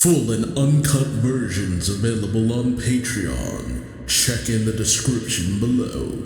Full and uncut versions available on Patreon. Check in the description below.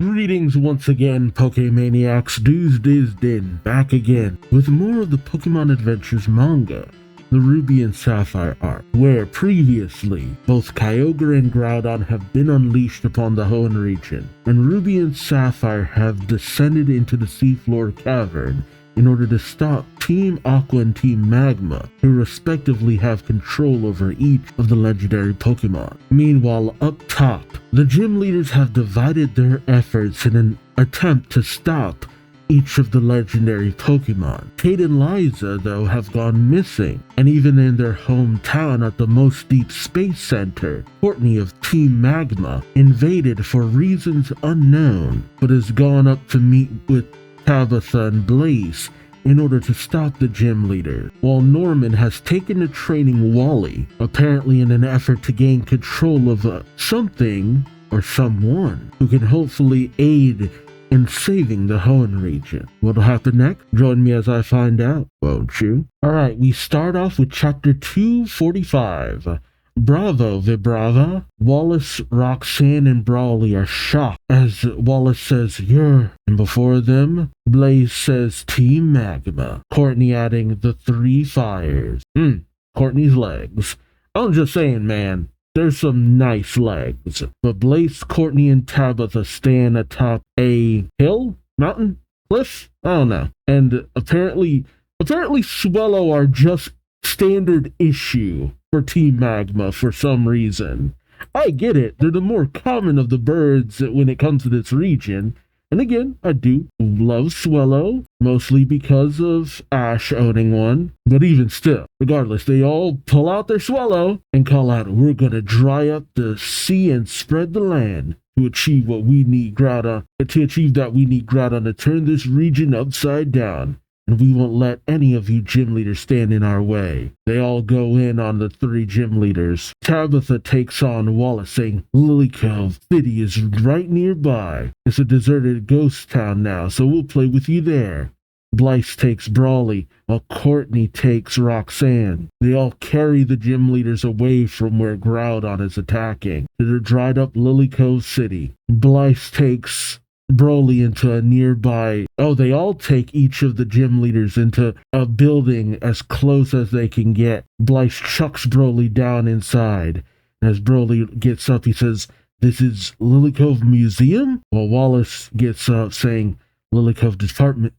Greetings once again, Pokemaniacs. Duuz-Diz-Din back again with more of the Pokemon Adventures manga, the Ruby and Sapphire arc, where previously both Kyogre and Groudon have been unleashed upon the Hoenn region, and Ruby and Sapphire have descended into the seafloor cavern in order to stop Team Aqua and Team Magma, who respectively have control over each of the legendary Pokemon. Meanwhile, up top, the gym leaders have divided their efforts in an attempt to stop each of the legendary Pokemon. Kate and Liza, though, have gone missing, and even in their hometown at the Most Deep Space Center, Courtney of Team Magma invaded for reasons unknown, but has gone up to meet with Tabitha and Blaze in order to stop the gym leader, while Norman has taken to training Wally, apparently in an effort to gain control of something or someone who can hopefully aid in saving the Hoenn region. What'll happen next? Join me as I find out, won't you? Alright, we start off with chapter 245. Bravo, Vibrava. Wallace, Roxanne, and Brawly are shocked as Wallace says, "You're," and before them, Blaze says, "Team Magma." Courtney adding the three fires. Courtney's legs. I'm just saying, man, there's some nice legs. But Blaze, Courtney, and Tabitha stand atop a hill? Mountain? Cliff? I don't know. And apparently Swellow are just standard issue for Team Magma for some reason. I get it, they're the more common of the birds when it comes to this region. And again, I do love Swellow, mostly because of Ash owning one. But even still, regardless, they all pull out their Swellow and call out, "We're gonna dry up the sea and spread the land to achieve what we need Groudon. To achieve that, we need Groudon to turn this region upside down. And we won't let any of you gym leaders stand in our way." They all go in on the three gym leaders. Tabitha takes on Wallace, saying, "Lily Cove City is right nearby. It's a deserted ghost town now, so we'll play with you there." Blythe takes Brawly, while Courtney takes Roxanne. They all carry the gym leaders away from where Groudon is attacking, to the dried up Lily Cove City. Blythe takes Broly into a nearby... they all take each of the gym leaders into a building as close as they can get. Blythe chucks Broly down inside. And as Broly gets up, he says, "This is Lily Cove Museum?" While Wallace gets up saying, Lily Cove Department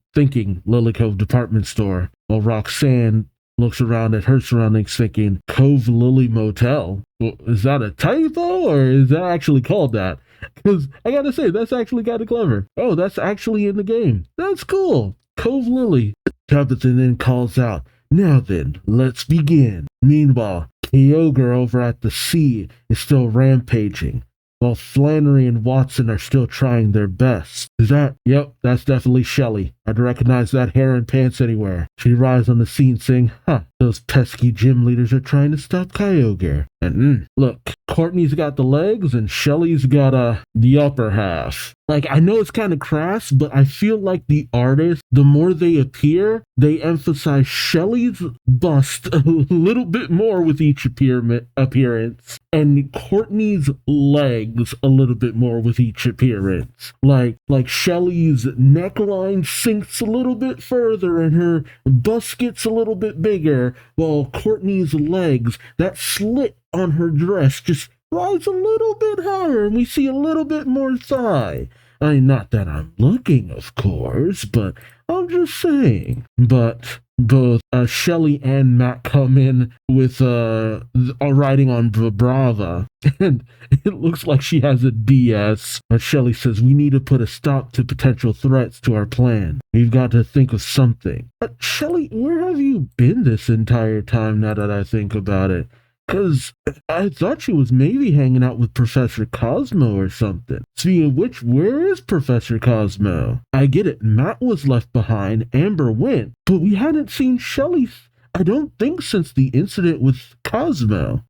Store. While Roxanne looks around at her surroundings thinking, Cove Lily Motel? Well, is that a typo, or is that actually called that? Because I gotta say, that's actually kind of clever. Oh, that's actually in the game. That's cool. Cove Lily. Tabitha then calls out, "Now then, let's begin." Meanwhile, Kyogre over at the sea is still rampaging, while Flannery and Watson are still trying their best. Is that? Yep, that's definitely Shelly. I'd recognize that hair and pants anywhere. She arrives on the scene saying, "Those pesky gym leaders are trying to stop Kyogre." And look, Courtney's got the legs and Shelly's got the upper half. Like, I know it's kind of crass, but I feel like the artists, the more they appear, they emphasize Shelly's bust a little bit more with each appearance, and Courtney's legs a little bit more with each appearance. Like Shelly's neckline sinks a little bit further and her bust gets a little bit bigger, while Courtney's legs, that slit on her dress, just rise a little bit higher and we see a little bit more thigh. I mean, not that I'm looking, of course, but I'm just saying. But both Shelly and Matt come in with riding on Brava, and it looks like she has a DS. Shelly says, "We need to put a stop to potential threats to our plan. We've got to think of something." Shelly, where have you been this entire time, now that I think about it? Because I thought she was maybe hanging out with Professor Cosmo or something. Speaking of which, where is Professor Cosmo? I get it, Matt was left behind, Amber went, but we hadn't seen Shelly, I don't think, since the incident with Cosmo.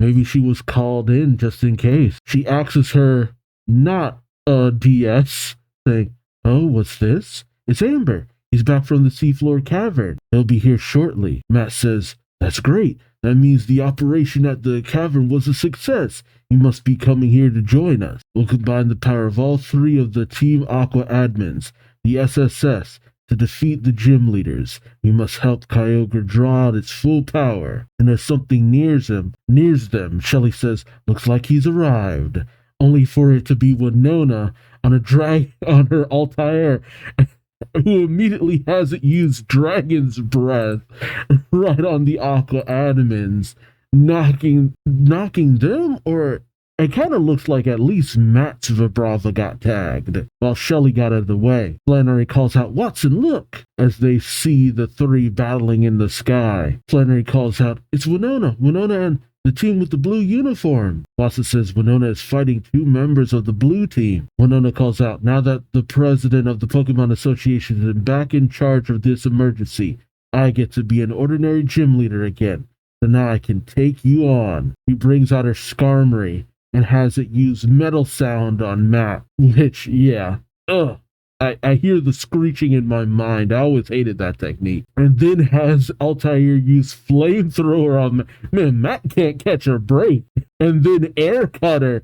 Maybe she was called in just in case. She asks her, not DS, saying, "Oh, what's this?" "It's Amber. He's back from the seafloor cavern. He'll be here shortly. Matt says, that's great. That means the operation at the cavern was a success. He must be coming here to join us. We'll combine the power of all three of the Team Aqua admins, the SSS, to defeat the gym leaders. We must help Kyogre draw out its full power. And as something nears them, Shelly says, looks like he's arrived. Only for it to be Winona on her Altair, who immediately has it use Dragon's Breath right on the Aqua admins, knocking them, or it kind of looks like at least Matt's Vibrava got tagged, while Shelly got out of the way. Flannery calls out, Watson, look! As they see the three battling in the sky. Flannery calls out, it's Winona and the team with the blue uniform. Watson says Winona is fighting two members of the blue team. Winona calls out, now that the president of the Pokemon Association is back in charge of this emergency, I get to be an ordinary gym leader again. So now I can take you on. He brings out her Skarmory and has it use Metal Sound on Matt, which, yeah, I hear the screeching in my mind. I always hated that technique. And then has Altair use Flamethrower on man, Matt can't catch a break. And then Air Cutter.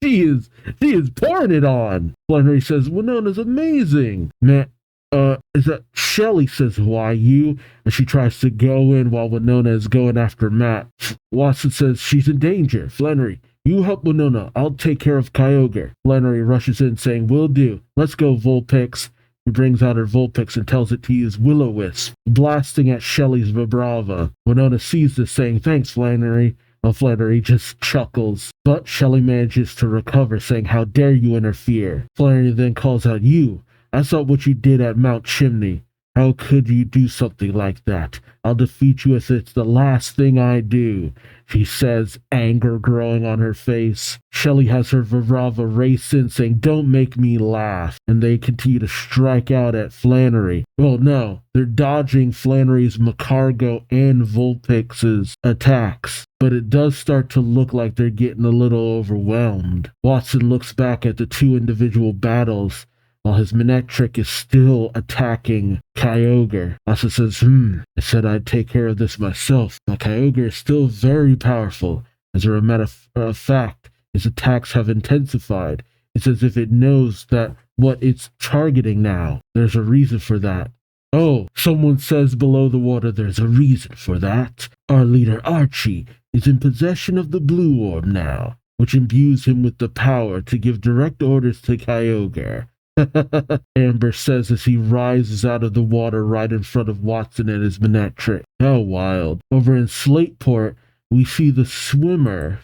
She is pouring it on. Flannery says, Winona's amazing. Matt, is that Shelly says, why you? And she tries to go in while Winona is going after Matt. Watson says she's in danger. Flannery, you help Winona. I'll take care of Kyogre. Flannery rushes in saying, will do. Let's go, Vulpix. He brings out her Vulpix and tells it to use Will-O-Wisp, blasting at Shelly's Vibrava. Winona sees this saying, thanks, Flannery. Well, Flannery just chuckles, but Shelly manages to recover, saying, how dare you interfere? Flannery then calls out, you. I saw what you did at Mount Chimney. How could you do something like that? I'll defeat you if it's the last thing I do, she says, anger growing on her face. Shelly has her Vibrava race in, saying, don't make me laugh, and they continue to strike out at Flannery. Well, no, they're dodging Flannery's Macargo and Vulpix's attacks, but it does start to look like they're getting a little overwhelmed. Watson looks back at the two individual battles, while his Manectric is still attacking Kyogre. Watson says, I said I'd take care of this myself. But Kyogre is still very powerful. As a matter of fact, his attacks have intensified. It's as if it knows that what it's targeting now. There's a reason for that. Oh, someone says below the water there's a reason for that. Our leader Archie is in possession of the blue orb now, which imbues him with the power to give direct orders to Kyogre. Amber says as he rises out of the water right in front of Watson and his Manectric. How wild. Over in Slateport, we see the swimmer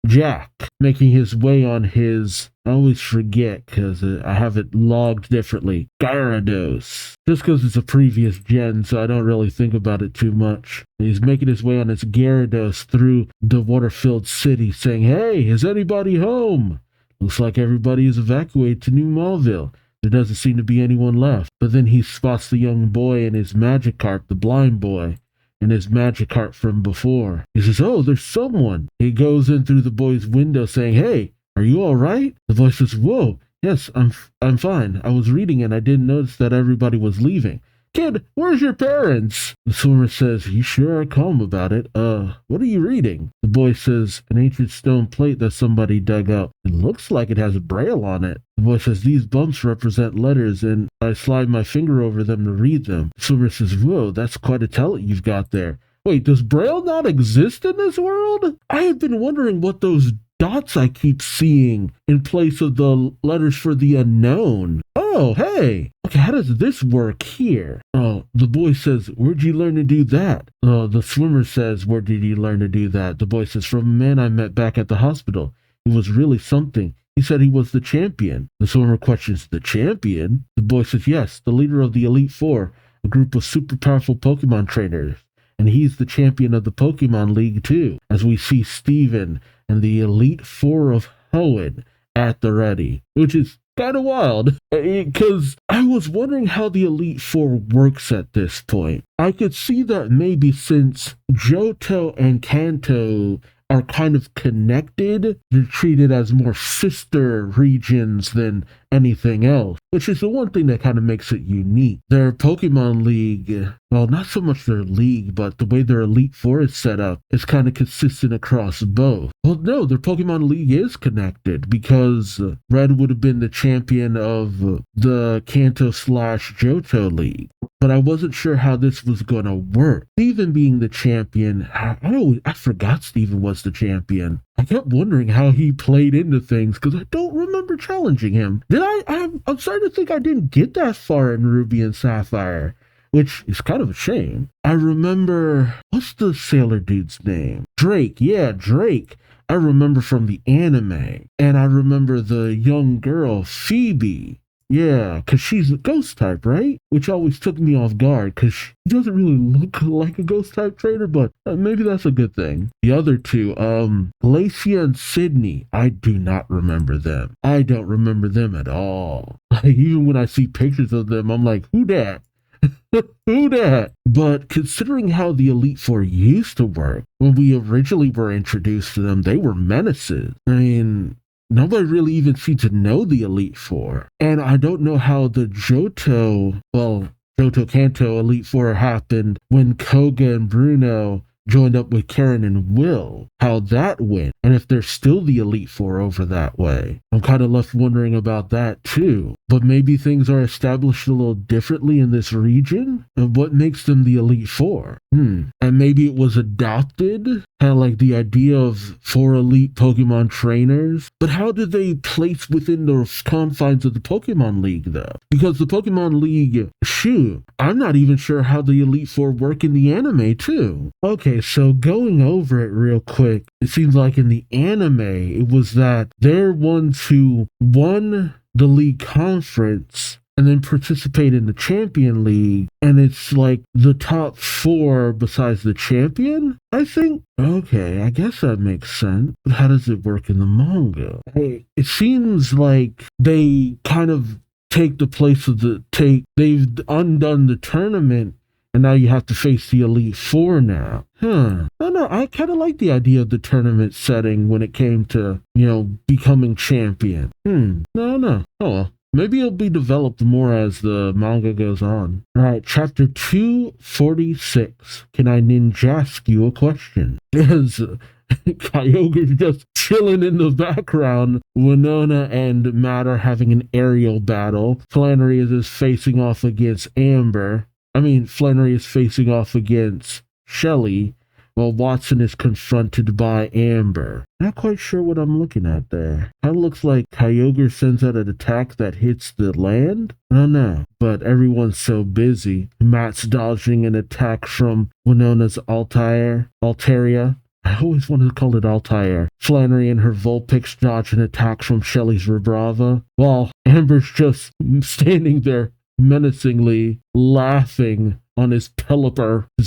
Jack, making his way on his, I always forget because I have it logged differently, Gyarados. Just because it's a previous gen, so I don't really think about it too much. He's making his way on his Gyarados through the water-filled city, saying, hey, is anybody home? Looks like everybody is evacuated to New Mauville. There doesn't seem to be anyone left. But then he spots the young boy and his Magikarp, the blind boy, and his Magikarp from before. He says, oh, there's someone. He goes in through the boy's window saying, hey, are you all right? The boy says, whoa, yes, I'm fine. I was reading and I didn't notice that everybody was leaving. Kid, where's your parents? The swimmer says, you sure are calm about it. What are you reading? The boy says, an ancient stone plate that somebody dug up. It looks like it has a braille on it. The boy says, these bumps represent letters, and I slide my finger over them to read them. The swimmer says, whoa, that's quite a talent you've got there. Wait, does braille not exist in this world? I have been wondering what those dots I keep seeing in place of the letters for the unknown. Oh, hey. Okay, how does this work here? Oh, the boy says, where'd you learn to do that? The swimmer says, where did you learn to do that? The boy says, from a man I met back at the hospital. He was really something. He said he was the champion. The swimmer questions, the champion? The boy says, yes, the leader of the Elite Four, a group of super powerful Pokemon trainers. And he's the champion of the Pokemon League too, as we see Steven and the Elite Four of Hoenn at the ready, which is kind of wild, because I was wondering how the Elite Four works at this point. I could see that maybe since Johto and Kanto are kind of connected, they're treated as more sister regions than anything else, which is the one thing that kind of makes it unique. Their Pokemon League, well, not so much their league, but the way their Elite Four is set up is kind of consistent across both. Well, no, their Pokemon League is connected because Red would have been the champion of the Kanto/Johto League. But I wasn't sure how this was going to work. Steven being the champion, I forgot Steven was the champion. I kept wondering how he played into things because I don't remember challenging him. I'm starting to think I didn't get that far in Ruby and Sapphire, which is kind of a shame. I remember, what's the sailor dude's name? Drake, yeah, Drake. I remember from the anime. And I remember the young girl, Phoebe. Yeah, because she's a ghost type, right? Which always took me off guard because she doesn't really look like a ghost type trainer, but maybe that's a good thing. The other two, Glacia and Sydney, I do not remember them. I don't remember them at all. Like, even when I see pictures of them, I'm like, who dat? Who dat? But considering how the Elite Four used to work, when we originally were introduced to them, they were menaces. I mean, nobody really even seemed to know the Elite Four. And I don't know how the Johto Kanto Elite Four happened when Koga and Bruno joined up with Karen and Will, how that went, and if they're still the Elite Four over that way. I'm kind of left wondering about that too. But maybe things are established a little differently in this region of what makes them the Elite Four. And maybe it was adopted, kind of like the idea of 4 elite Pokemon trainers. But how do they place within the confines of the Pokemon League though? Because the Pokemon League, shoot, I'm not even sure how the Elite Four work in the anime too. Okay, so going over it real quick, it seems like in the anime, it was that they're ones who won the league conference and then participate in the Champion League, and it's like the top 4 besides the champion, I think? Okay, I guess that makes sense. But how does it work in the manga? It seems like they kind of take the place of they've undone the tournament, and now you have to face the Elite Four now. I don't know, I kind of like the idea of the tournament setting when it came to, becoming champion. No. Oh well. Maybe it'll be developed more as the manga goes on. Alright, chapter 246. Can I ninjask you a question? As Kyogre's just chilling in the background, Winona and Matt are having an aerial battle. Flannery is facing off against Flannery is facing off against Shelly, while Watson is confronted by Amber. Not quite sure what I'm looking at there. Kind of looks like Kyogre sends out an attack that hits the land? I don't know, but everyone's so busy. Matt's dodging an attack from Winona's Altaria. I always wanted to call it Altair. Flannery and her Vulpix dodge an attack from Shelly's Rebrava, while Amber's just standing there menacingly laughing on his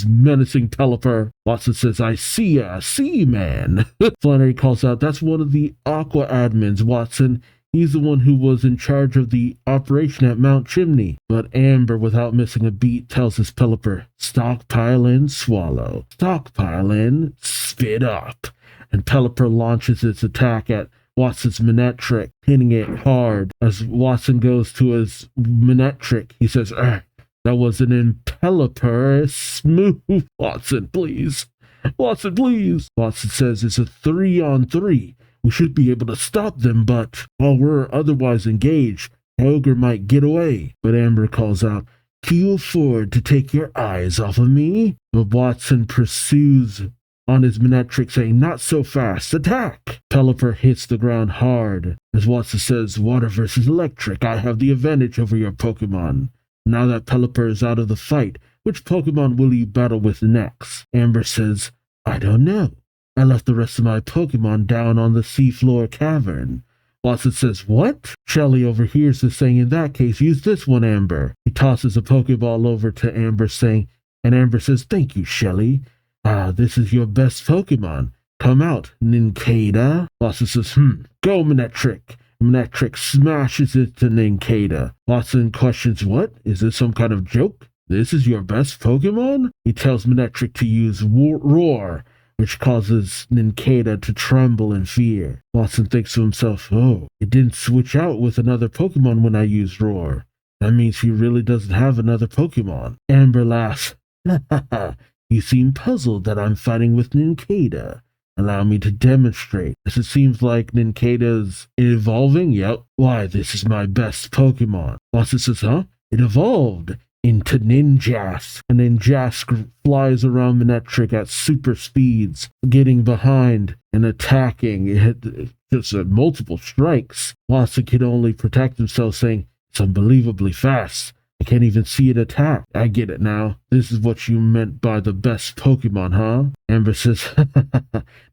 menacing Pelipper. Watson says, I see man. Flannery calls out, that's one of the Aqua admins, Watson. He's the one who was in charge of the operation at Mount Chimney. But Amber, without missing a beat, tells his Pelipper, stockpile in, swallow. Stockpile in, spit up. And Pelipper launches its attack at Watson's Manectric, hitting it hard. As Watson goes to his Manectric, he says, that was an Pelipper. Smooth. Watson, please. Watson, please. Watson says it's a 3-on-3. We should be able to stop them, but while we're otherwise engaged, Kyogre might get away. But Amber calls out, can you afford to take your eyes off of me? But Watson pursues on his Manectric, saying, not so fast, attack! Pelipper hits the ground hard. As Watson says, water versus electric, I have the advantage over your Pokemon. Now that Pelipper is out of the fight, which Pokemon will you battle with next? Amber says, I don't know. I left the rest of my Pokemon down on the seafloor cavern. Watson says, what? Shelly overhears this, saying, in that case, use this one, Amber. He tosses a Pokeball over to Amber, and Amber says, thank you, Shelly. This is your best Pokemon. Come out, Nincada. Watson says, go, Manectric. Manectric smashes it to Nincada. Watson questions, what? Is this some kind of joke? This is your best Pokemon? He tells Manectric to use Roar, which causes Nincada to tremble in fear. Watson thinks to himself, oh, it didn't switch out with another Pokemon when I used Roar. That means he really doesn't have another Pokemon. Amber laughs. You seem puzzled that I'm fighting with Nincada. Allow me to demonstrate, as it seems like Nincada's evolving. Yep. Why, this is my best Pokemon. Watson says, huh? It evolved into Ninjask. And Ninjask flies around Manectric at super speeds, getting behind and attacking. It had just multiple strikes. Watson could only protect himself, saying, it's unbelievably fast. I can't even see it attack. I get it now. This is what you meant by the best Pokemon, huh? Amber says,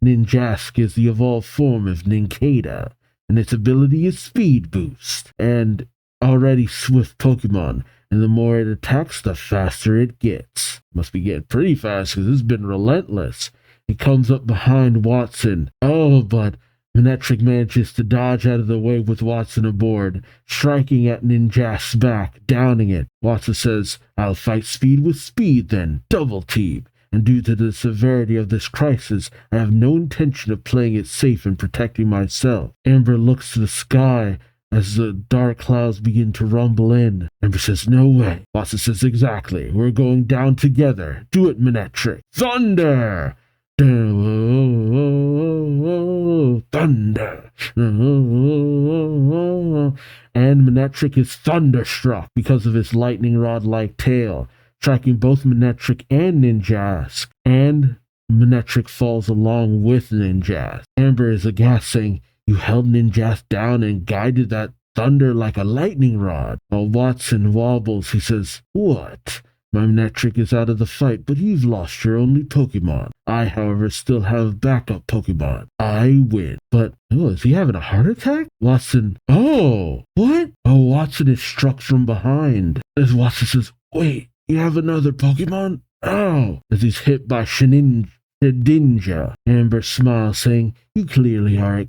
Ninjask is the evolved form of Nincada, and its ability is Speed Boost, and already swift Pokemon, and the more it attacks, the faster it gets. Must be getting pretty fast because it's been relentless. It comes up behind Watson. Oh, but Manectric manages to dodge out of the way with Watson aboard, striking at Ninjask's back, downing it. Watson says, I'll fight speed with speed then, double team. And due to the severity of this crisis, I have no intention of playing it safe and protecting myself. Amber looks to the sky as the dark clouds begin to rumble in. Amber says, no way. Watson says, exactly. We're going down together. Do it, Manectric. Thunder! Thunder! And Manectric is thunderstruck because of his lightning rod-like tail, striking both Manectric and Ninjask. And Manectric falls along with Ninjask. Amber is aghast, saying, you held Ninjask down and guided that thunder like a lightning rod. While Watson wobbles, he says, what? My Manectric is out of the fight, but you've lost your only Pokemon. I, however, still have backup Pokemon. I win. But, oh, is he having a heart attack? Watson, oh, what? Oh, Watson is struck from behind. As Watson says, wait, you have another Pokemon? Oh, as he's hit by Shedinja. Amber smiles, saying, you're clearly an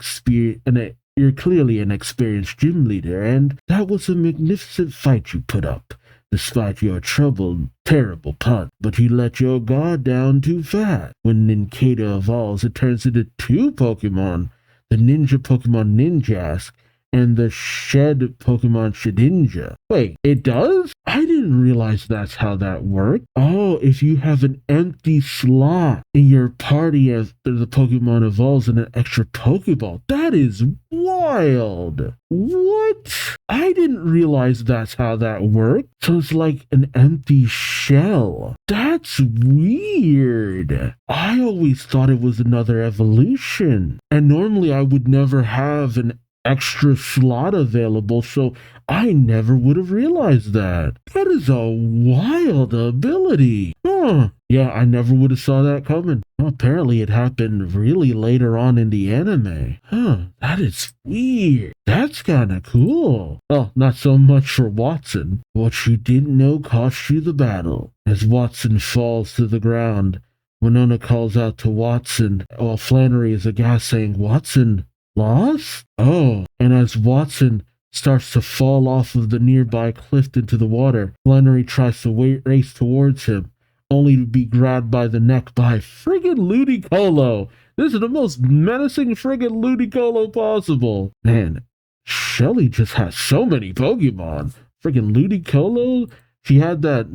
experienced gym leader, and that was a magnificent fight you put up. Despite your terrible pun, but you let your guard down too fast. When Nincada evolves, it turns into two Pokemon, the ninja Pokemon Ninjask and the shed Pokemon Shedinja. Wait, it does? I didn't realize that's how that worked. Oh, if you have an empty slot in your party after the Pokemon evolves in an extra Pokeball, that is wild. What? I didn't realize that's how that worked. So it's like an empty shell. That's weird. I always thought it was another evolution. And normally I would never have an extra slot available, so I never would have realized that. That is a wild ability. Huh. Yeah, I never would have saw that coming. Well, apparently it happened really later on in the anime. Huh, that is weird. That's kinda cool. Well, not so much for Watson. What you didn't know cost you the battle. As Watson falls to the ground, Winona calls out to Watson while Flannery is aghast, saying, Watson lost? Oh, and as Watson starts to fall off of the nearby cliff into the water, Flannery tries to race towards him, only to be grabbed by the neck by friggin' Ludicolo. This is the most menacing friggin' Ludicolo possible. Man, Shelly just has so many Pokemon. Friggin' Ludicolo. She had that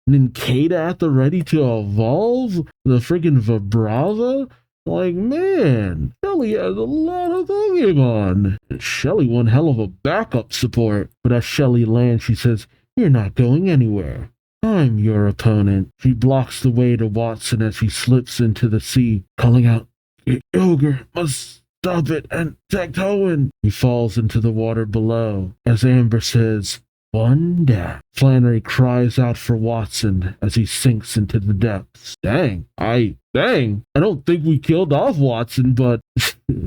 Nincada at the ready to evolve. The friggin' Vibrava. Like, man, Shelly has a lot of Pokemon. Shelly one hell of a backup support. But as Shelly lands, she says, you're not going anywhere. I'm your opponent. She blocks the way to Watson as he slips into the sea, calling out, Ogre must stop it and protect Owen. He falls into the water below. As Amber says, one down. Flannery cries out for Watson as he sinks into the depths. Dang, I don't think we killed off Watson, but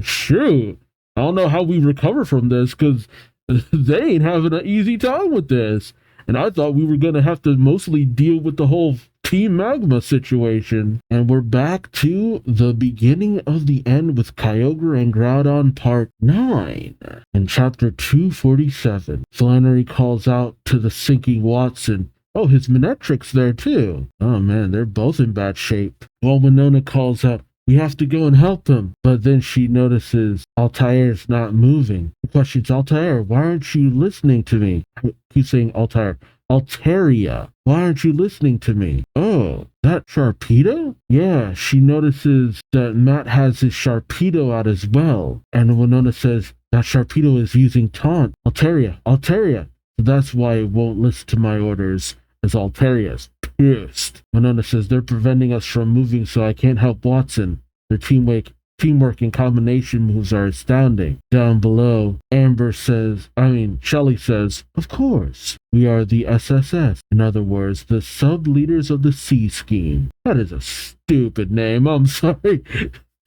shoot. I don't know how we recover from this, because they ain't having an easy time with this. And I thought we were going to have to mostly deal with the whole Team Magma situation. And we're back to the beginning of the end with Kyogre and Groudon Part 9. In Chapter 247, Flannery calls out to the sinking Watson. Oh, his Manectric's there too. Oh man, they're both in bad shape. While Winona calls out, We have to go and help him. But then she notices Altair's not moving. She questions, Altair, why aren't you listening to me? I keep saying Altair. Alteria, why aren't you listening to me? Oh, that Sharpedo? Yeah, she notices that Matt has his Sharpedo out as well. And Winona says, that Sharpedo is using taunt. Alteria, Alteria. So that's why it won't listen to my orders, as Alteria's pissed. Winona says, they're preventing us from moving, so I can't help Watson. Their teamwork and combination moves are astounding. Down below, Shelley says, of course, we are the SSS. In other words, the sub-leaders of the C Scheme. That is a stupid name, I'm sorry.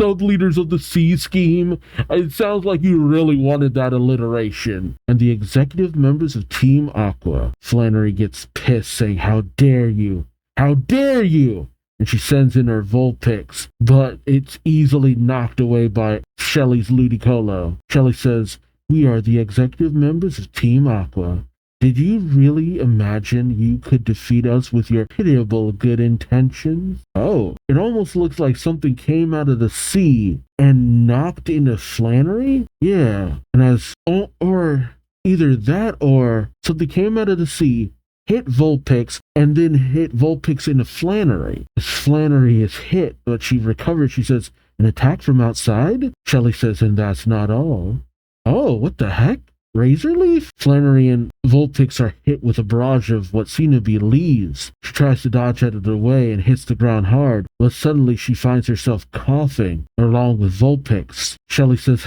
Sub-leaders of the C Scheme. It sounds like you really wanted that alliteration. And the executive members of Team Aqua. Flannery gets pissed, saying, how dare you? How dare you? And she sends in her Vulpix, but it's easily knocked away by Shelley's Ludicolo. Shelley says, we are the executive members of Team Aqua. Did you really imagine you could defeat us with your pitiable good intentions? Oh, it almost looks like something came out of the sea and knocked into Flannery? Yeah, and or either that or something came out of the sea, hit Vulpix, and then hit Vulpix into Flannery. As Flannery is hit, but she recovers, she says, an attack from outside? Shelley says, and that's not all. Oh, what the heck? Razor Leaf? Flannery and Vulpix are hit with a barrage of what seem to be leaves. She tries to dodge out of the way and hits the ground hard, but suddenly she finds herself coughing along with Vulpix. Shelley says,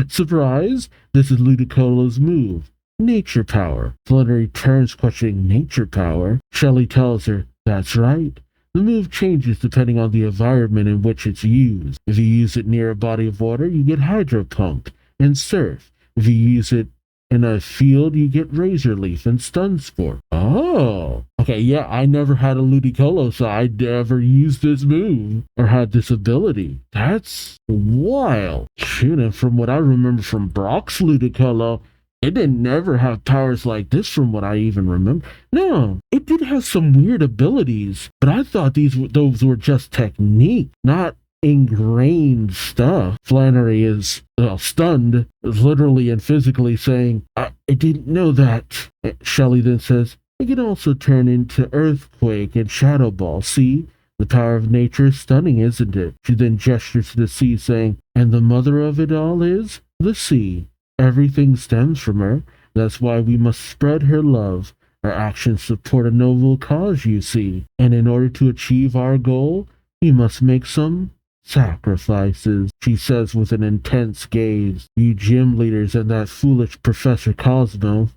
surprise, this is Ludicolo's move. Nature power. Flannery turns questioning nature power. Shelley tells her, that's right. The move changes depending on the environment in which it's used. If you use it near a body of water, you get Hydropump and Surf. If you use it in a field, you get Razor Leaf and Stun Spore. Oh. Okay, yeah, I never had a Ludicolo, so I never used this move or had this ability. That's wild. Shoot, and from what I remember from Brock's Ludicolo, it didn't never have powers like this from what I even remember. No, it did have some weird abilities, but I thought those were just technique, not ingrained stuff. Flannery is stunned, literally and physically, saying, I didn't know that. Shelley then says, it can also turn into Earthquake and Shadow Ball. See? The power of nature is stunning, isn't it? She then gestures to the sea, saying, and the mother of it all is the sea. Everything stems from her. That's why we must spread her love. Our actions support a noble cause, you see. And in order to achieve our goal, we must make some sacrifices, she says with an intense gaze. You gym leaders and that foolish Professor Cosmo.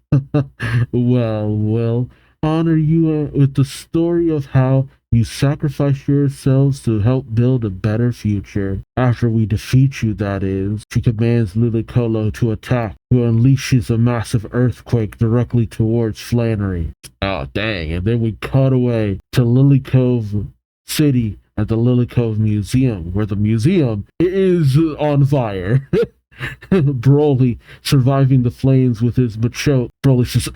Well, honor you with the story of how you sacrifice yourselves to help build a better future. After we defeat you, that is. She commands Ludicolo to attack, who unleashes a massive earthquake directly towards Flannery. Oh, dang. And then we cut away to Lily Cove City at the Lily Cove Museum, where the museum is on fire. Broly surviving the flames with his Machoke. Broly says,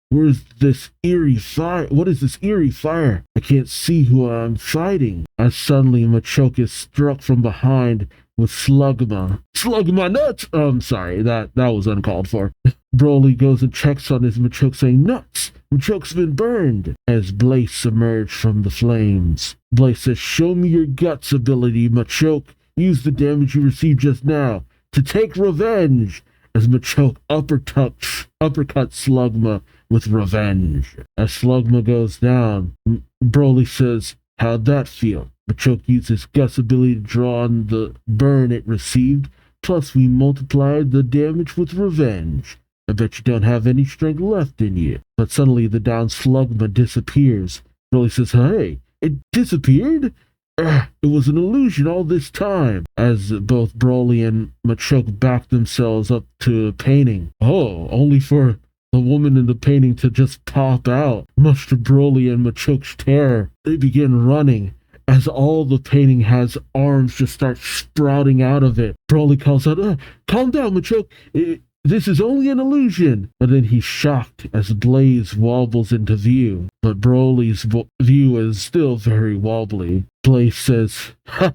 where's this eerie fire? What is this eerie fire? I can't see who I'm fighting. As suddenly Machoke is struck from behind with Slugma. Slugma nuts! Oh, I'm sorry, that was uncalled for. Broly goes and checks on his Machoke, saying, nuts! Machoke's been burned! As Blaze emerged from the flames. Blaze says, show me your guts ability, Machoke. Use the damage you received just now to take revenge! As Machoke uppercuts Slugma with revenge. As Slugma goes down, Broly says, how'd that feel? Machoke uses Guts' ability to draw on the burn it received, plus we multiplied the damage with revenge. I bet you don't have any strength left in you. But suddenly the down Slugma disappears. Broly says, hey, it disappeared? It was an illusion all this time. As both Broly and Machoke back themselves up to a painting. Oh, only for the woman in the painting to just pop out. Much to Broly and Machoke's terror, they begin running. As all the painting has arms just start sprouting out of it. Broly calls out, calm down, Machoke. This is only an illusion. And then he's shocked as Blaze wobbles into view. But Broly's view is still very wobbly. Blaze says, ha,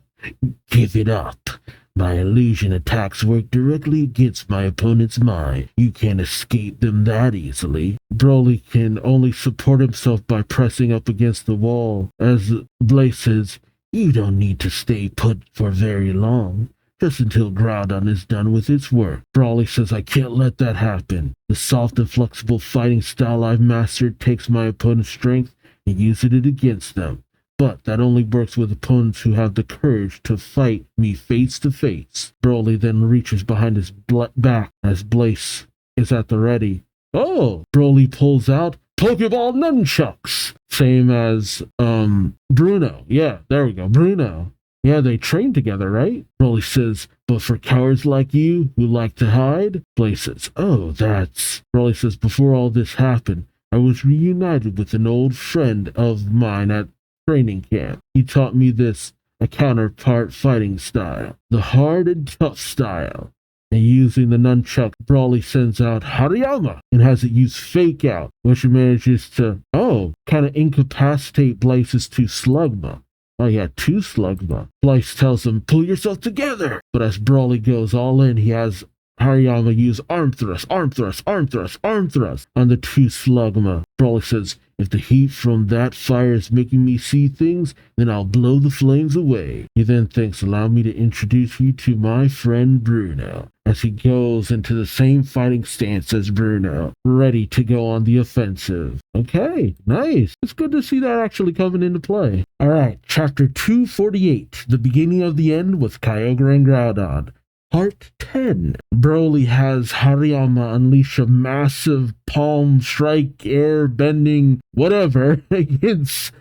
Give it up. My illusion attacks work directly against my opponent's mind. You can't escape them that easily. Broly can only support himself by pressing up against the wall. As Blaze says, you don't need to stay put for very long. Just until Groudon is done with its work. Broly says, I can't let that happen. The soft and flexible fighting style I've mastered takes my opponent's strength and uses it against them. But that only works with opponents who have the courage to fight me face to face. Broly then reaches behind his back as Blaze is at the ready. Oh! Broly pulls out Pokeball nunchucks! Same as, Bruno. Yeah, there we go, Bruno. Yeah, they train together, right? Broly says, but for cowards like you who like to hide? Blaze says, oh, that's... Broly says, before all this happened, I was reunited with an old friend of mine at training camp. He taught me this, a counterpart fighting style, the hard and tough style. And using the nunchuck, Broly sends out Hariyama and has it use Fake Out, which manages to, kind of incapacitate Blaze's two Slugma. Oh yeah, two Slugma. Blaze tells him, pull yourself together! But as Broly goes all in, he has Hariyama use Arm Thrust, Arm Thrust, Arm Thrust, Arm Thrust on the two Slugma. Broly says, if the heat from that fire is making me see things, then I'll blow the flames away. He then thinks, allow me to introduce you to my friend Bruno, as he goes into the same fighting stance as Bruno, ready to go on the offensive. Okay, nice. It's good to see that actually coming into play. Alright, chapter 248, the beginning of the end with Kyogre and Groudon. Part 10. Broly has Hariyama unleash a massive palm strike, air bending, whatever, against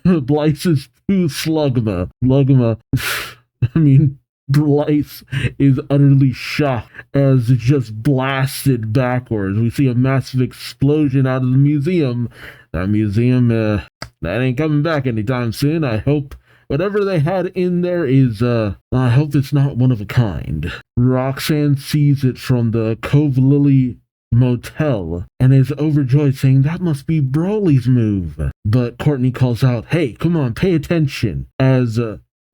Blaze's two Slugma. Blaze is utterly shocked as it's just blasted backwards. We see a massive explosion out of the museum. That museum, that ain't coming back anytime soon. I hope whatever they had in there is, I hope it's not one of a kind. Roxanne sees it from the Cove Lily motel and is overjoyed, saying that must be Broly's move. But Courtney calls out, hey, come on, pay attention, as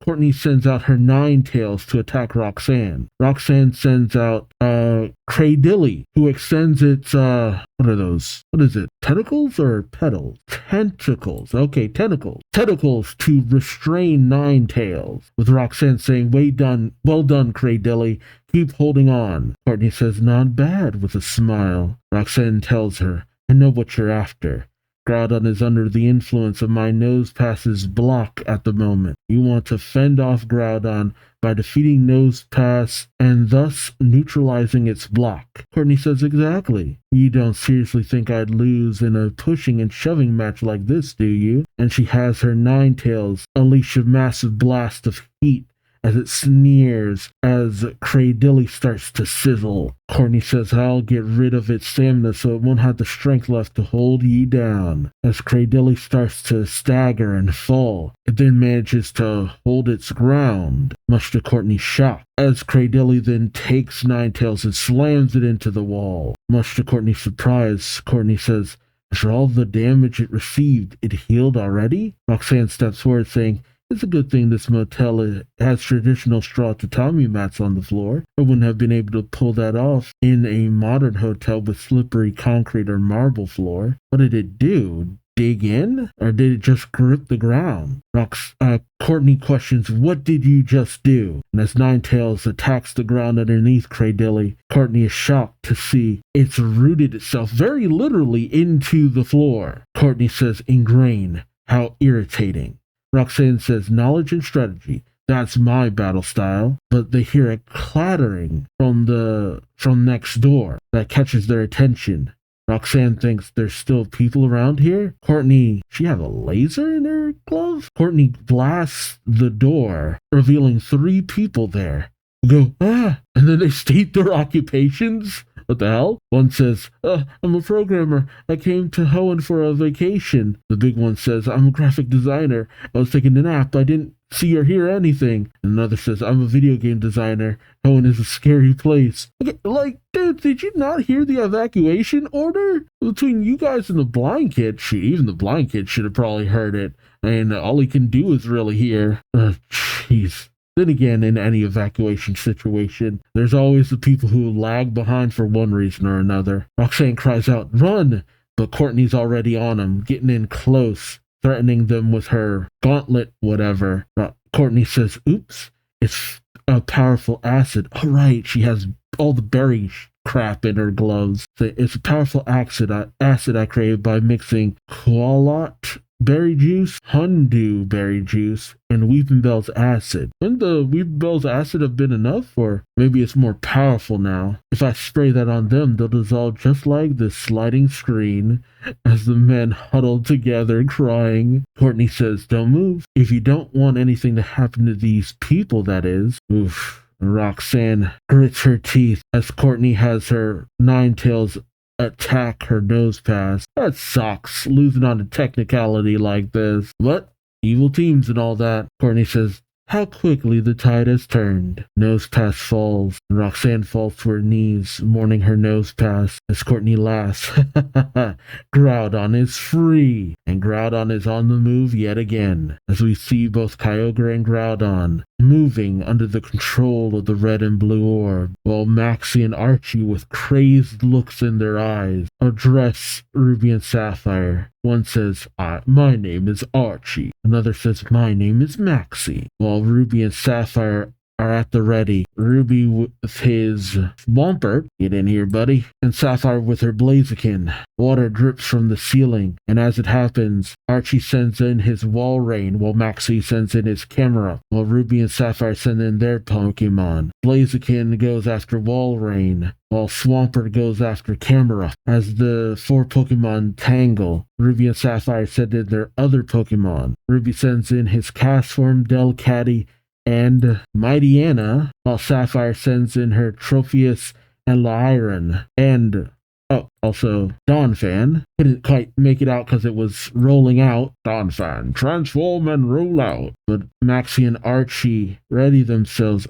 Courtney sends out her Ninetales to attack Roxanne. Roxanne sends out Cradilly, who extends its what are those? What is it? Tentacles or petals? Tentacles. Okay, tentacles. Tentacles to restrain Ninetales. With Roxanne saying, well done, Cradilly. Keep holding on. Courtney says, not bad, with a smile. Roxanne tells her, I know what you're after. Groudon is under the influence of my Nosepass's block at the moment. You want to fend off Groudon by defeating Nosepass and thus neutralizing its block. Courtney says, exactly. You don't seriously think I'd lose in a pushing and shoving match like this, do you? And she has her Ninetales unleash a massive blast of heat as it sneers as Cradilly starts to sizzle. Courtney says, I'll get rid of its stamina so it won't have the strength left to hold you down. As Cradilly starts to stagger and fall, it then manages to hold its ground, much to Courtney's shock. As Cradilly then takes Ninetales and slams it into the wall. Much to Courtney's surprise, Courtney says, after all the damage it received, it healed already? Roxanne steps forward saying, it's a good thing this motel has traditional straw tatami mats on the floor. I wouldn't have been able to pull that off in a modern hotel with slippery concrete or marble floor. What did it do? Dig in? Or did it just grip the ground? Courtney questions, what did you just do? And as Ninetales attacks the ground underneath Cradilly, Courtney is shocked to see it's rooted itself very literally into the floor. Courtney says, ingrain. How irritating. Roxanne says, knowledge and strategy. That's my battle style. But they hear a clattering from next door that catches their attention. Roxanne thinks there's still people around here. Courtney, she have a laser in her glove? Courtney blasts the door, revealing 3 people there. Go, and then they state their occupations? What the hell? One says, I'm a programmer. I came to Hoenn for a vacation. The big one says, I'm a graphic designer. I was taking a nap. I didn't see or hear anything. And another says, I'm a video game designer. Hoenn is a scary place. Okay, dude, did you not hear the evacuation order? Between you guys and the blind kid, even the blind kid should have probably heard it. And all he can do is really hear. Jeez. Then again, in any evacuation situation, there's always the people who lag behind for one reason or another. Roxanne cries out, "Run!" But Courtney's already on him, getting in close, threatening them with her gauntlet, whatever. Courtney says, "Oops, it's a powerful acid." All right, she has all the berry crap in her gloves. It's a powerful acid I created by mixing koalat berry juice, honeydew berry juice, and weeping bell's acid. Wouldn't the weeping bell's acid have been enough? Or maybe it's more powerful now. If I spray that on them, they'll dissolve just like this sliding screen. As the men huddle together crying, Courtney says, "Don't move. If you don't want anything to happen to these people, that is." Oof. Roxanne grits her teeth as Courtney has her Ninetales attack her nose pass. That sucks, losing on a technicality like this. But evil teams and all that. Courtney says, "How quickly the tide has turned." Nose pass falls, and Roxanne falls to her knees, mourning her nose pass as Courtney laughs. Groudon is free, and Groudon is on the move yet again, as we see both Kyogre and Groudon moving under the control of the red and blue orb, while Maxie and Archie, with crazed looks in their eyes, address Ruby and Sapphire. One says, "My name is Archie." Another says, "My name is Maxie." While Ruby and Sapphire are at the ready, Ruby with his Swampert, get in here, buddy, and Sapphire with her Blaziken. Water drips from the ceiling, and as it happens, Archie sends in his Walrein, while Maxie sends in his Camera, while Ruby and Sapphire send in their Pokemon. Blaziken goes after Walrein, while Swampert goes after Camera. As the four Pokemon tangle, Ruby and Sapphire send in their other Pokemon. Ruby sends in his Castform, Delcatty, and Mightyena, while Sapphire sends in her Tropheus and Lyran, and also Donphan. Couldn't quite make it out because it was rolling out. Donphan, transform and roll out. But Maxie and Archie ready themselves,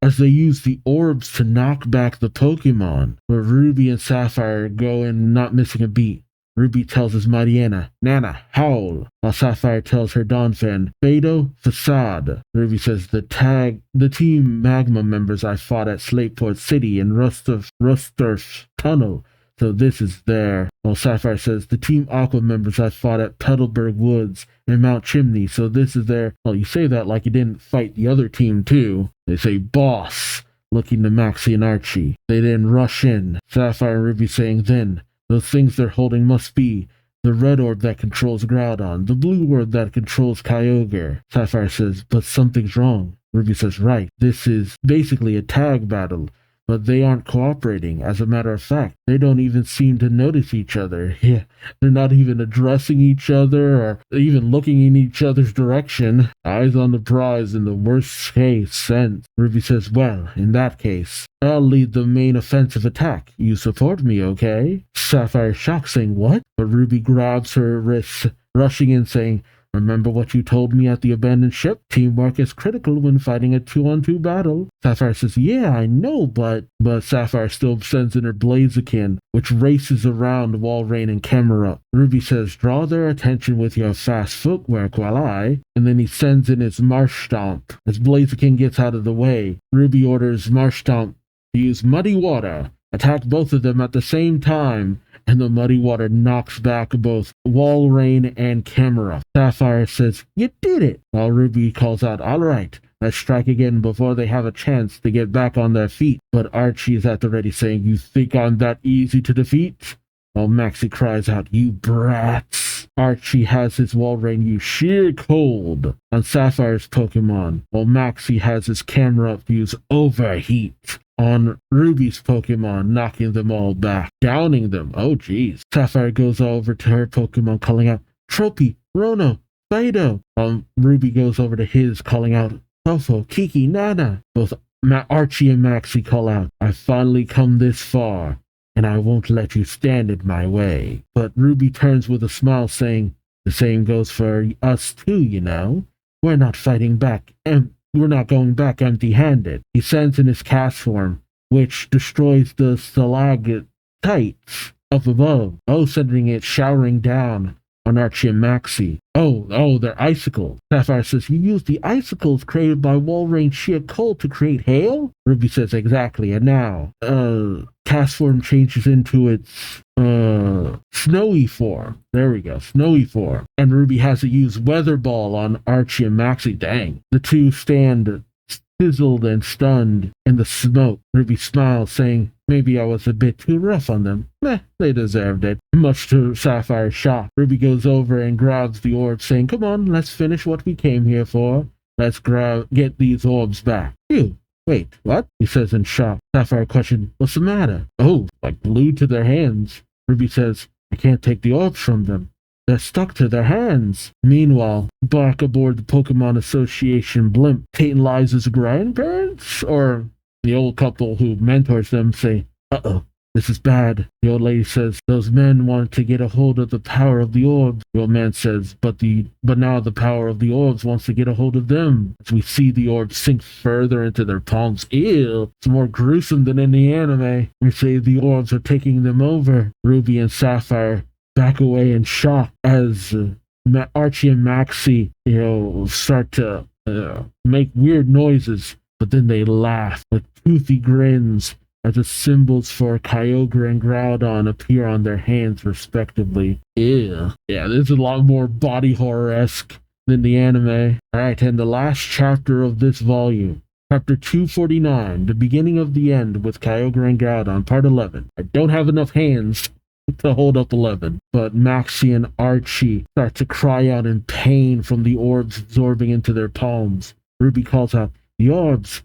as they use the orbs to knock back the Pokemon. But Ruby and Sapphire go in not missing a beat. Ruby tells his Mightyena, "Nana, howl," while Sapphire tells her Donphan, "Fado, facade." Ruby says, the Team Magma members I fought at Slateport City and Rusturf Tunnel, so this is there." While Sapphire says, "The Team Aqua members I fought at Petalburg Woods and Mount Chimney, so this is there." Well, you say that like you didn't fight the other team too. They say, "Boss," looking to Maxie and Archie. They then rush in, Sapphire and Ruby saying, "Then those things they're holding must be the red orb that controls Groudon, the blue orb that controls Kyogre." Sapphire says, "But something's wrong." Ruby says, "Right, this is basically a tag battle, but they aren't cooperating. As a matter of fact, they don't even seem to notice each other. Yeah, they're not even addressing each other or even looking in each other's direction. Eyes on the prize in the worst case sense." Ruby says, "Well, in that case, I'll lead the main offensive attack. You support me, okay?" Sapphire shocked, saying, "What?" But Ruby grabs her wrists, rushing in, saying, "Remember what you told me at the abandoned ship? Teamwork is critical when fighting a 2-on-2 battle." Sapphire says, "Yeah, I know, but..." But Sapphire still sends in her Blaziken, which races around Walrein and Camerupt. Ruby says, "Draw their attention with your fast footwork while I..." And then he sends in his Marshtomp. As Blaziken gets out of the way, Ruby orders Marshtomp to use Muddy Water, attack both of them at the same time, and the Muddy Water knocks back both Walrein and Camerupt. Sapphire says, "You did it!" While Ruby calls out, "All right, let's strike again before they have a chance to get back on their feet." But Archie is at the ready, saying, "You think I'm that easy to defeat?" While Maxie cries out, "You brats!" Archie has his Walrein use Sheer Cold on Sapphire's Pokemon, while Maxie has his Camerupt use Overheat on Ruby's Pokemon, knocking them all back, downing them. Oh geez. Sapphire goes over to her Pokemon, calling out, "Tropy, Rono, Fido." Ruby goes over to his, calling out, "Fofo, Kiki, Nana." Both Archie and Maxie call out, "I've finally come this far, and I won't let you stand in my way." But Ruby turns with a smile, saying, "The same goes for us too, you know. We're not fighting back, and we're not going back empty-handed." He sends in his Castform, which destroys the stalactites up above, sending it showering down on Archie and Maxie. Oh, they're icicles. Sapphire says, you used the icicles created by Walrein sheer cold to create hail? Ruby says, exactly, and now, cast form changes into its, snowy form. There we go, snowy form. And Ruby has to use Weather Ball on Archie and Maxie. Dang. The two stand sizzled and stunned in the smoke. Ruby smiles, saying, maybe I was a bit too rough on them. Meh, they deserved it. Much to Sapphire's shock, Ruby goes over and grabs the orb, saying, come on, let's finish what we came here for. Let's get these orbs back. Phew. Wait, what? He says in shock. Sapphire questions, what's the matter? Oh, like glued to their hands. Ruby says, I can't take the orbs from them. They're stuck to their hands. Meanwhile, back aboard the Pokemon Association blimp, Tate and Liza's grandparents, or the old couple who mentors them, say, uh-oh, this is bad. The old lady says, those men wanted to get a hold of the power of the orbs. The old man says, but now the power of the orbs wants to get a hold of them. As we see the orbs sink further into their palms. Ew, it's more gruesome than in the anime. We say the orbs are taking them over. Ruby and Sapphire back away in shock as Archie and Maxie, start to make weird noises, but then they laugh with toothy grins as the symbols for Kyogre and Groudon appear on their hands respectively. Ew. Yeah, this is a lot more body horror-esque than the anime. Alright, and the last chapter of this volume. Chapter 249, The Beginning of the End with Kyogre and Groudon, Part 11. I don't have enough hands to hold up 11, but Maxie and Archie start to cry out in pain from the orbs absorbing into their palms. Ruby calls out, the orbs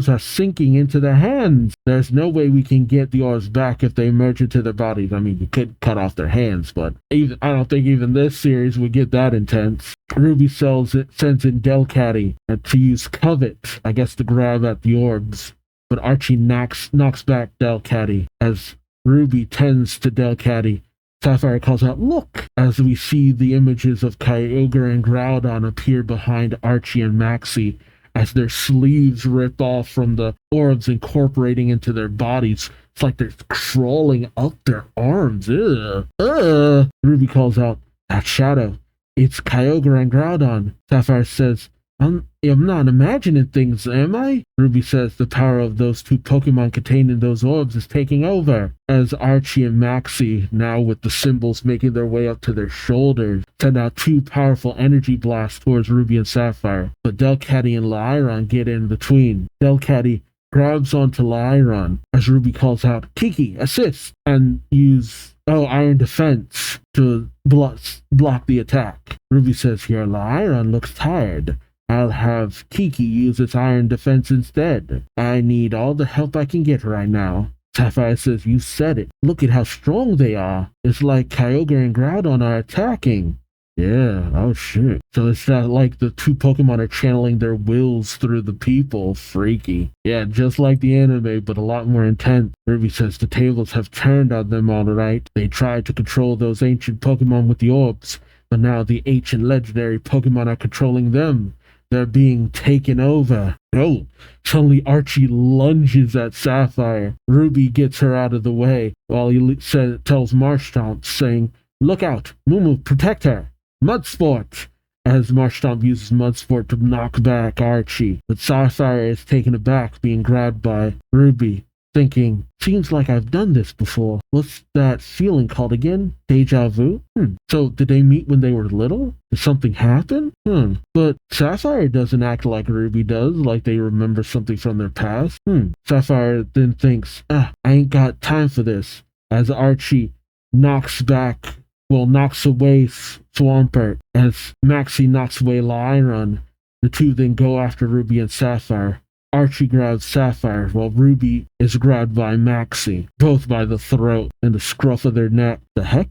are sinking into their hands. There's no way we can get the orbs back if they merge into their bodies. I mean, you could cut off their hands, but I don't think even this series would get that intense. Ruby sends in Delcatty to use Covet, I guess, to grab at the orbs, but Archie knocks back Delcatty as Ruby tends to Delcatty. Sapphire calls out, look! As we see the images of Kyogre and Groudon appear behind Archie and Maxie as their sleeves rip off from the orbs incorporating into their bodies. It's like they're crawling up their arms. Ugh. Ruby calls out, that shadow. It's Kyogre and Groudon. Sapphire says, I'm not imagining things, am I? Ruby says the power of those two Pokemon contained in those orbs is taking over. As Archie and Maxie, now with the symbols making their way up to their shoulders, send out two powerful energy blasts towards Ruby and Sapphire. But Delcatty and Lairon get in between. Delcatty grabs onto Lairon as Ruby calls out, Kiki, assist! And use Iron Defense to block the attack. Ruby says, your Lairon looks tired. I'll have Kiki use its Iron Defense instead. I need all the help I can get right now. Sapphire says, you said it. Look at how strong they are. It's like Kyogre and Groudon are attacking. Yeah, oh shit. So it's not like the two Pokemon are channeling their wills through the people. Freaky. Yeah, just like the anime, but a lot more intense. Ruby says the tables have turned on them all right. They tried to control those ancient Pokemon with the orbs, but now the ancient legendary Pokemon are controlling them. They're being taken over. Oh, suddenly Archie lunges at Sapphire. Ruby gets her out of the way while he tells Marshtomp, saying, look out, Mumu, protect her. Mudsport! As Marshtomp uses Mudsport to knock back Archie. But Sapphire is taken aback being grabbed by Ruby, thinking, seems like I've done this before. What's that feeling called again? Deja vu? So did they meet when they were little? Did something happen? But Sapphire doesn't act like Ruby does, like they remember something from their past. Sapphire then thinks, I ain't got time for this. As Archie knocks away Swampert, as Maxie knocks away Lairon, the two then go after Ruby and Sapphire. Archie grabs Sapphire while Ruby is grabbed by Maxie, both by the throat and the scruff of their neck. The heck?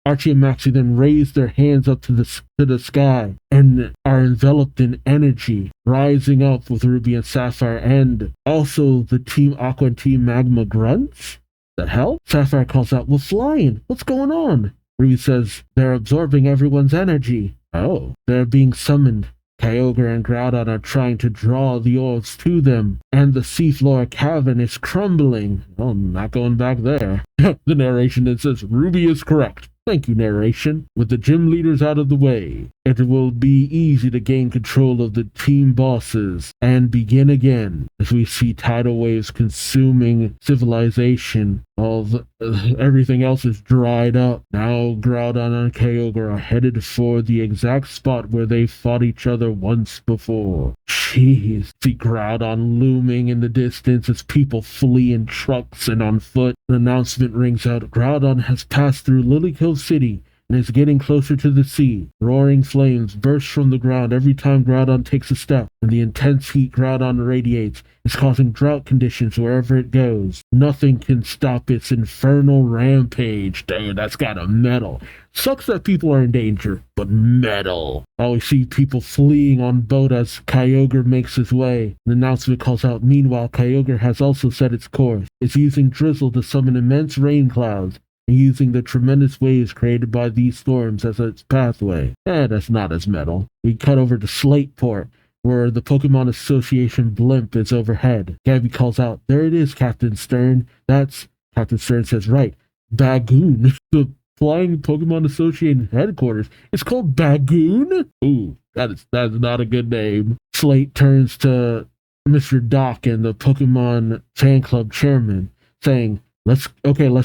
Archie and Maxie then raise their hands up to the sky and are enveloped in energy, rising up with Ruby and Sapphire and also the Team Aqua and Team Magma grunts? The hell? Sapphire calls out, we're flying! What's going on? Ruby says, they're absorbing everyone's energy. Oh, they're being summoned. Kyogre and Groudon are trying to draw the orbs to them, and the seafloor cavern is crumbling. Oh, not going back there. The narration that says, Ruby is correct. Thank you, narration. With the gym leaders out of the way, it will be easy to gain control of the team bosses and begin again. As we see tidal waves consuming civilization, everything else is dried up. Now Groudon and Kyogre are headed for the exact spot where they fought each other once before. Jeez, see Groudon looming in the distance as people flee in trucks and on foot. An announcement rings out. Groudon has passed through Lily Cove City and is getting closer to the sea. Roaring flames burst from the ground every time Groudon takes a step, and the intense heat Groudon radiates is causing drought conditions wherever it goes. Nothing can stop its infernal rampage. Dude, that's gotta metal. Sucks that people are in danger, but metal. Always see people fleeing on boat as Kyogre makes his way. The announcement calls out, meanwhile, Kyogre has also set its course. It's using drizzle to summon immense rain clouds, and using the tremendous waves created by these storms as its pathway. That's not as metal. We cut over to Slateport, where the Pokemon Association blimp is overhead. Gabby calls out, there it is, Captain Stern. Captain Stern says, right, Bagoon. The Flying Pokemon Association headquarters. It's called Bagoon? Ooh, that is not a good name. Slate turns to Mr. Doc and the Pokemon fan club chairman, saying, Let's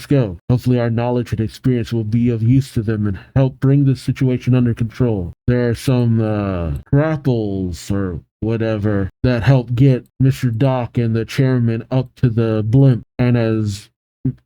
go. Hopefully our knowledge and experience will be of use to them and help bring the situation under control. There are some grapples or whatever that help get Mr. Doc and the chairman up to the blimp. And as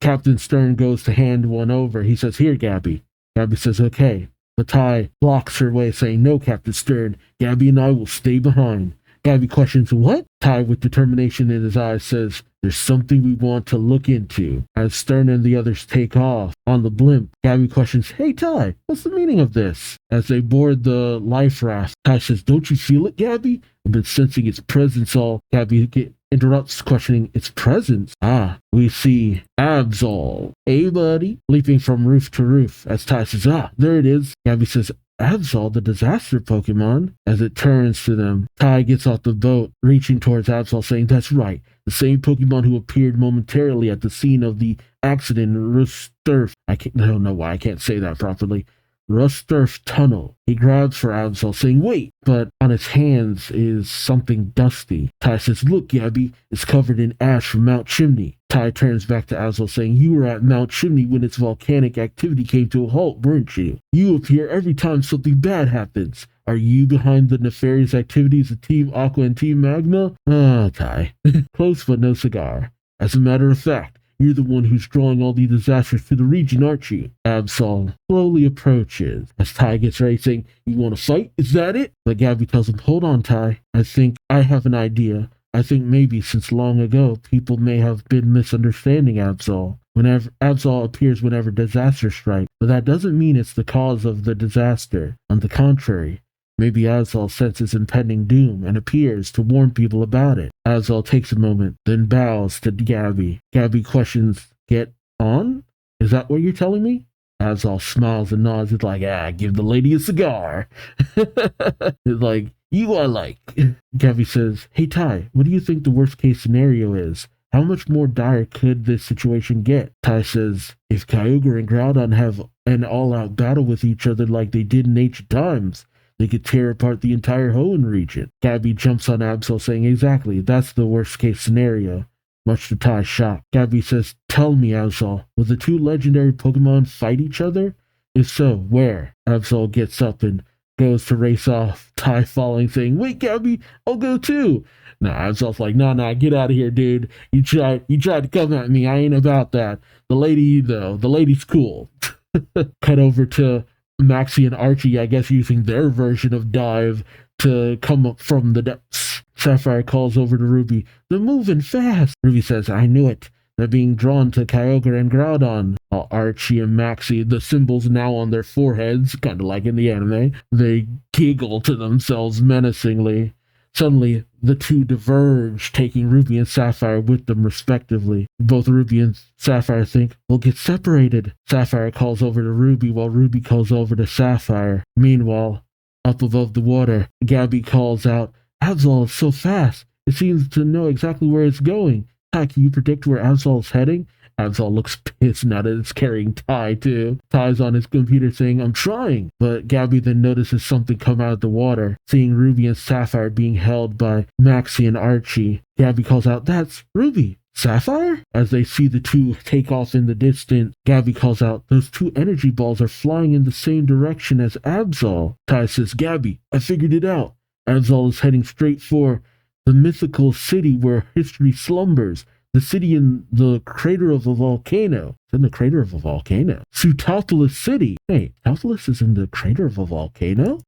Captain Stern goes to hand one over, he says, here, Gabby. Gabby says, okay. But Ty blocks her way, saying, no, Captain Stern. Gabby and I will stay behind. Gabby questions, what? Ty, with determination in his eyes, says, there's something we want to look into. As Stern and the others take off on the blimp, Gabby questions, hey Ty, what's the meaning of this? As they board the life raft, Ty says, don't you feel it, Gabby? I've been sensing its presence all. Gabby interrupts, questioning its presence. We see Absol. Hey buddy, leaping from roof to roof. As Ty says, there it is. Gabby says, Absol, the disaster Pokemon. As it turns to them, Ty gets off the boat, reaching towards Absol, saying, that's right, the same Pokemon who appeared momentarily at the scene of the accident in Rusturf. I don't know why I can't say that properly. Rusturf Tunnel. He grabs for Absol, saying, wait, but on his hands is something dusty. Ty says, look, Gabby, it's covered in ash from Mount Chimney. Ty turns back to Absol, saying, you were at Mount Chimney when its volcanic activity came to a halt, weren't you? You appear every time something bad happens. Are you behind the nefarious activities of Team Aqua and Team Magma? Ty. Close but no cigar. As a matter of fact, you're the one who's drawing all these disasters to the region, aren't you? Absol slowly approaches as Ty gets ready, saying, you want to fight? Is that it? But Gabby tells him, hold on, Ty. I think I have an idea. I think maybe since long ago, people may have been misunderstanding Absol. Absol appears whenever disaster strikes, but that doesn't mean it's the cause of the disaster. On the contrary, maybe Absol senses impending doom and appears to warn people about it. Absol takes a moment, then bows to Gabby. Gabby questions, get on? Is that what you're telling me? Absol smiles and nods. It's like, give the lady a cigar. It's like, you I like. Gabby says, hey Ty, what do you think the worst case scenario is? How much more dire could this situation get? Ty says, if Kyogre and Groudon have an all-out battle with each other like they did in ancient times, they could tear apart the entire Hoenn region. Gabby jumps on Absol, saying, exactly, that's the worst case scenario. Much to Ty's shock, Gabby says, tell me, Absol, will the two legendary Pokemon fight each other? If so, where? Absol gets up and goes to race off, Ty falling, saying, wait, Gabby, I'll go too. Absol's like, nah, get out of here, dude. You tried to come at me. I ain't about that. The lady's cool. Cut over to Maxie and Archie, I guess using their version of dive to come up from the depths. Sapphire calls over to Ruby, they're moving fast. Ruby says, I knew it. They're being drawn to Kyogre and Groudon. While Archie and Maxie, the symbols now on their foreheads, kind of like in the anime, they giggle to themselves menacingly. Suddenly, the two diverge, taking Ruby and Sapphire with them respectively. Both Ruby and Sapphire think, we'll get separated. Sapphire calls over to Ruby while Ruby calls over to Sapphire. Meanwhile, up above the water, Gabby calls out, Absol is so fast. It seems to know exactly where it's going. Can you predict where Absol is heading? Absol looks pissed now that it's carrying Ty too. Ty's on his computer saying, I'm trying. But Gabby then notices something come out of the water, seeing Ruby and Sapphire being held by Maxie and Archie. Gabby calls out, that's Ruby. Sapphire? As they see the two take off in the distance, Gabby calls out, those two energy balls are flying in the same direction as Absol. Ty says, Gabby, I figured it out. Absol is heading straight for the mythical city where history slumbers. The city in the crater of a volcano. It's in the crater of a volcano. Sutopolis City. Hey, Sutopolis is in the crater of a volcano?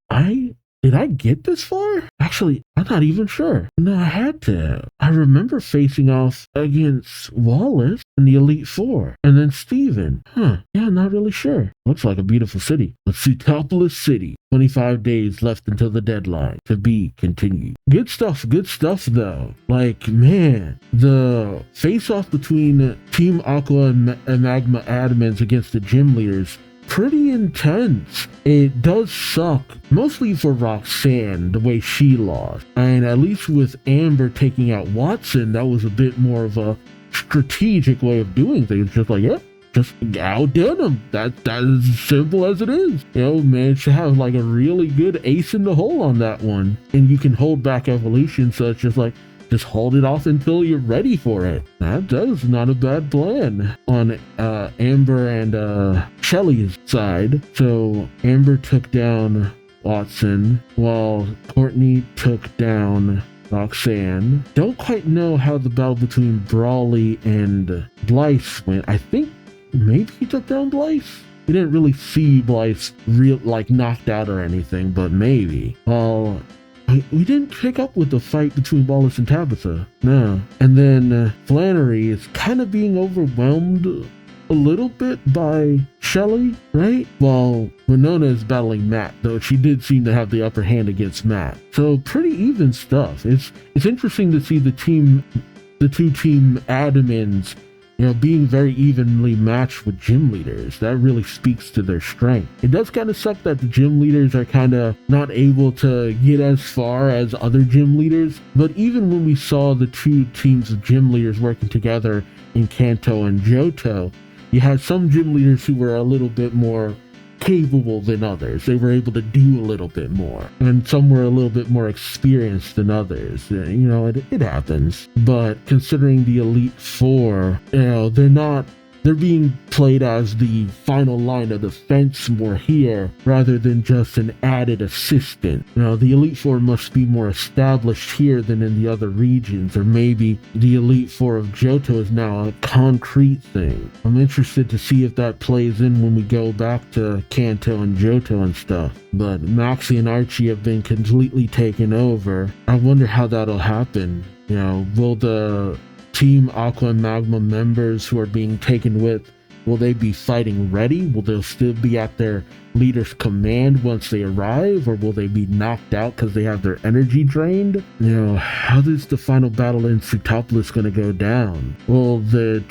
Did I get this far? Actually, I'm not even sure. No, I had to. I remember facing off against Wallace and the Elite Four, and then Steven. Yeah, not really sure. Looks like a beautiful city. But Sutopolis City. 25 days left until the deadline. To be continued. Good stuff though. Like, man, the face-off between Team Aqua and Magma admins against the gym leaders, pretty intense. It does suck, mostly for Roxanne, the way she lost. And at least with Amber taking out Watson, that was a bit more of a strategic way of doing things. Just like, yep, just outdone him. That's as simple as it is. You know, managed to have like a really good ace in the hole on that one. And you can hold back evolution, so it's just like, just hold it off until you're ready for it. That is not a bad plan on Amber and Shelly's side. So Amber took down Watson while Courtney took down Roxanne. Don't quite know how the battle between Brawley and Blythe went. I think maybe he took down Blythe. We didn't really see Blythe knocked out or anything, but maybe. Well, we didn't pick up with the fight between Wallace and Tabitha. No. And then Flannery is kind of being overwhelmed a little bit by Shelly, right? While Winona is battling Matt, though she did seem to have the upper hand against Matt. So pretty even stuff. It's interesting to see the two team admins, you know, being very evenly matched with gym leaders. That really speaks to their strength. It does kind of suck that the gym leaders are kind of not able to get as far as other gym leaders, but even when we saw the two teams of gym leaders working together in Kanto and Johto, you had some gym leaders who were a little bit more capable than others. They were able to do a little bit more, and some were a little bit more experienced than others. You know, it happens. But considering the Elite Four, you know, they're being played as the final line of defense more here, rather than just an added assistant. You know, the Elite Four must be more established here than in the other regions, or maybe the Elite Four of Johto is now a concrete thing. I'm interested to see if that plays in when we go back to Kanto and Johto and stuff. But Maxie and Archie have been completely taken over. I wonder how that'll happen. You know, will the Team Aqua and Magma members who are being taken with, will they be fighting ready? Will they still be at their leader's command once they arrive? Or will they be knocked out because they have their energy drained? You know, how is the final battle in Sutopolis going to go down? Will the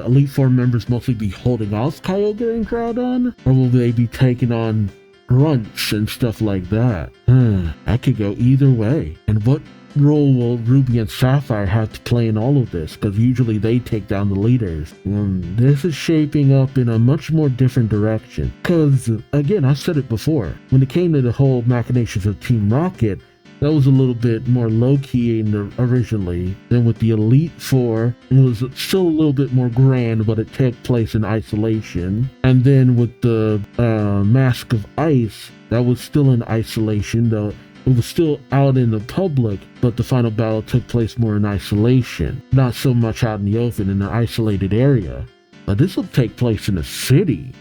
Elite Four members mostly be holding off Kyogre and Groudon? Or will they be taking on grunts and stuff like that? That could go either way. And what role will Ruby and Sapphire have to play in all of this? Because usually they take down the leaders. This is shaping up in a much more different direction. Because, again, I said it before, when it came to the whole machinations of Team Rocket, that was a little bit more low-key originally. Then with the Elite Four, it was still a little bit more grand, but it took place in isolation. And then with the Mask of Ice, that was still in isolation, though. It was still out in the public, but the final battle took place more in isolation. Not so much out in the open in an isolated area. But this will take place in a city.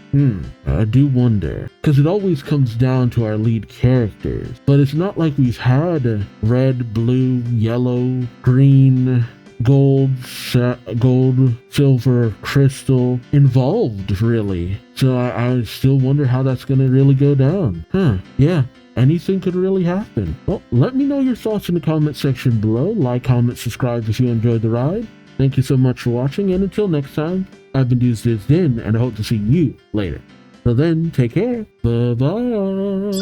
I do wonder. Because it always comes down to our lead characters. But it's not like we've had red, blue, yellow, green, gold, silver, crystal involved, really. So I still wonder how that's going to really go down. Yeah. Anything could really happen. Well, let me know your thoughts in the comment section below. Like, comment, subscribe if you enjoyed the ride. Thank you so much for watching, and until next time, I've been Duuz-Diz-Din, and I hope to see you later. Till then, take care. Bye-bye.